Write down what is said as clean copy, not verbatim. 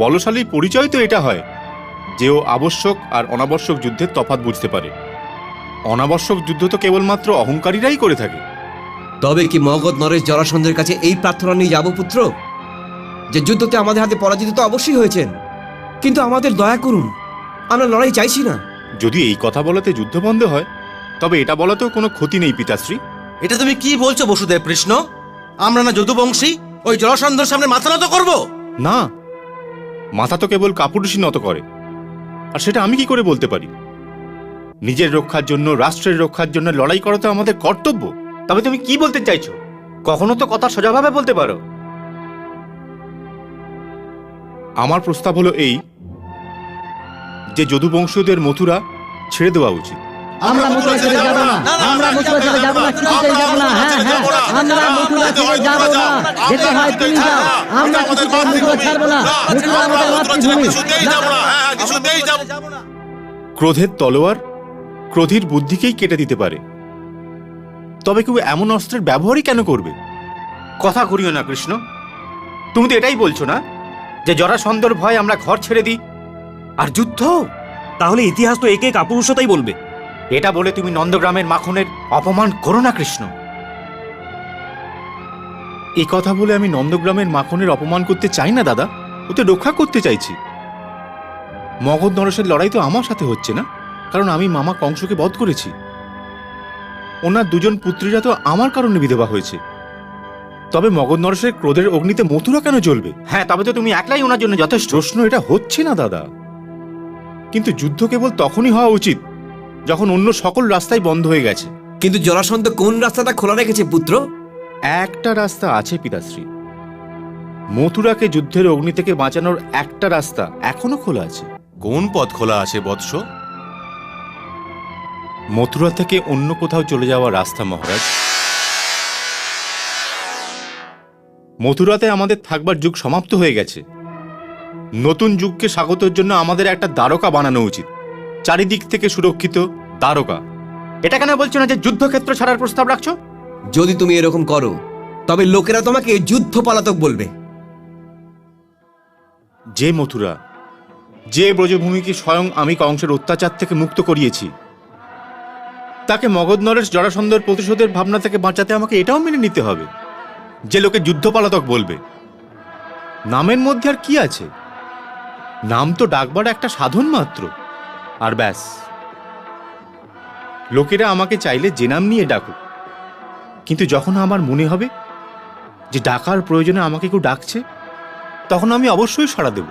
বলশালী পরিচয় তো এটা হয় যে ও আবশ্যক আর অনাবশ্যক যুদ্ধের তফাৎ বুঝতে পারে। অনাবশ্যক যুদ্ধ তো কেবলমাত্র অহংকারীরাই করে থাকে। তবে কি মগধ নরেশ জরাসন্ধের কাছে এই প্রার্থনা নিয়ে যাব পুত্র, যে যুদ্ধতে আমাদের হাতে পরাজিত তো অবশ্যই হয়েছেন, কিন্তু আমাদের দয়া করুন, আমরা লড়াই চাইছি না। যদি এই কথা বলাতে যুদ্ধ বন্ধ হয় তবে এটা বলাতেও কোনো ক্ষতি নেই পিতাশ্রী। এটা তুমি কি বলছো বসুদেব কৃষ্ণ? আমরা না যদুবংশী ওই জরাসন্ধের সামনে মাথা নত করবো? না, মাথা তো কেবল কাপুরুষই নত করে, আর সেটা আমি কি করে বলতে পারি? নিজের রক্ষার জন্য, রাষ্ট্রের রক্ষার জন্য লড়াই করা তো আমাদের কর্তব্য। তবে তুমি কি বলতে চাইছো? কখনো তো কথা সোজাভাবে বলতে পারো। আমার প্রস্তাব হলো এই যে যদুবংশীয়দের মথুরা ছেড়ে দেওয়া উচিত। আমরা মথুরা ছেড়ে যাব না, আমরা মথুরা ছেড়ে যাব না, কিছুতেই যাব না। হ্যাঁ হ্যাঁ, আমরা মথুরা ছেড়ে যাব না, যেতে হয় তুমি যাও, আমরা কিছুতেই মথুরা ছাড়বো না। মথুরা আমাদের মাতৃভূমি। ক্রোধের তলোয়ার ক্রোধীর বুদ্ধিকেই কেটে দিতে পারে, তবে কেউ এমন অস্ত্রের ব্যবহারই কেন করবে? কথা ঘুরিও না কৃষ্ণ। তুমি তো এটাই বলছো না যে জরাসন্ধর ভয় আমরা ঘর ছেড়ে দিই আর যুদ্ধ? তাহলে ইতিহাস তো একে কাপুরুষতাই বলবে। এটা বলে তুমি নন্দগ্রামের মাখনের অপমান করো না কৃষ্ণ। এই কথা বলে আমি নন্দগ্রামের মাখনের অপমান করতে চাই না দাদা, ওতে রক্ষা করতে চাইছি। মগধ নরেশের লড়াই তো আমার সাথে হচ্ছে না, কারণ আমি মামা কংসকে বধ করেছি। ওনার দুজন পুত্রীরা তো আমার কারণে বিধবা হয়েছে। তবে মগধ নরেশের ক্রোধের অগ্নিতে মথুরা কেন জ্বলবে? হ্যাঁ, তবে তো তুমি একলাই ওনার জন্য যথেষ্ট। প্রশ্ন এটা হচ্ছে না দাদা, কিন্তু যুদ্ধ কেবল তখনই হওয়া উচিত যখন অন্য সকল রাস্তাই বন্ধ হয়ে গেছে। কিন্তু জরাসন্ধ কোন রাস্তাটা খোলা রেখেছে পুত্র? একটা রাস্তা আছে পিতাশ্রী, মথুরাকে যুদ্ধের অগ্নি থেকে বাঁচানোর একটা রাস্তা এখনো খোলা আছে। কোন পথ খোলা আছে বৎস? মথুরা থেকে অন্য কোথাও চলে যাওয়া রাস্তা মহারাজ। মথুরাতে আমাদের থাকবার যুগ সমাপ্ত হয়ে গেছে। নতুন যুগকে স্বাগতের জন্য আমাদের একটা দ্বারকা বানানো উচিত, চারিদিক থেকে সুরক্ষিত দ্বারকা। এটা কেন বলছো না যে যুদ্ধক্ষেত্র ছাড়ার প্রস্তাব রাখছো? যদি তুমি এরকম করো তবে লোকেরা তোমাকে যুদ্ধ পলাতক বলবে। যে মথুরা, যে ব্রজভূমিকে স্বয়ং আমি কংসের অত্যাচার থেকে মুক্ত করিয়েছি, তাকে মগধ নরেশ জরাসন্ধের প্রতিশোধের ভাবনা থেকে বাঁচাতে আমাকে এটাও মেনে নিতে হবে যে লোকে যুদ্ধ পলাতক বলবে। নামের মধ্যে আর কি আছে? নাম তো ডাকবার একটা সাধন মাত্র, আর ব্যাস। লোকেরা আমাকে চাইলে যে নাম নিয়ে ডাকুক, কিন্তু যখন আমার মনে হবে যে ডাকার প্রয়োজনে আমাকে কেউ ডাকছে, তখন আমি অবশ্যই সাড়া দেব।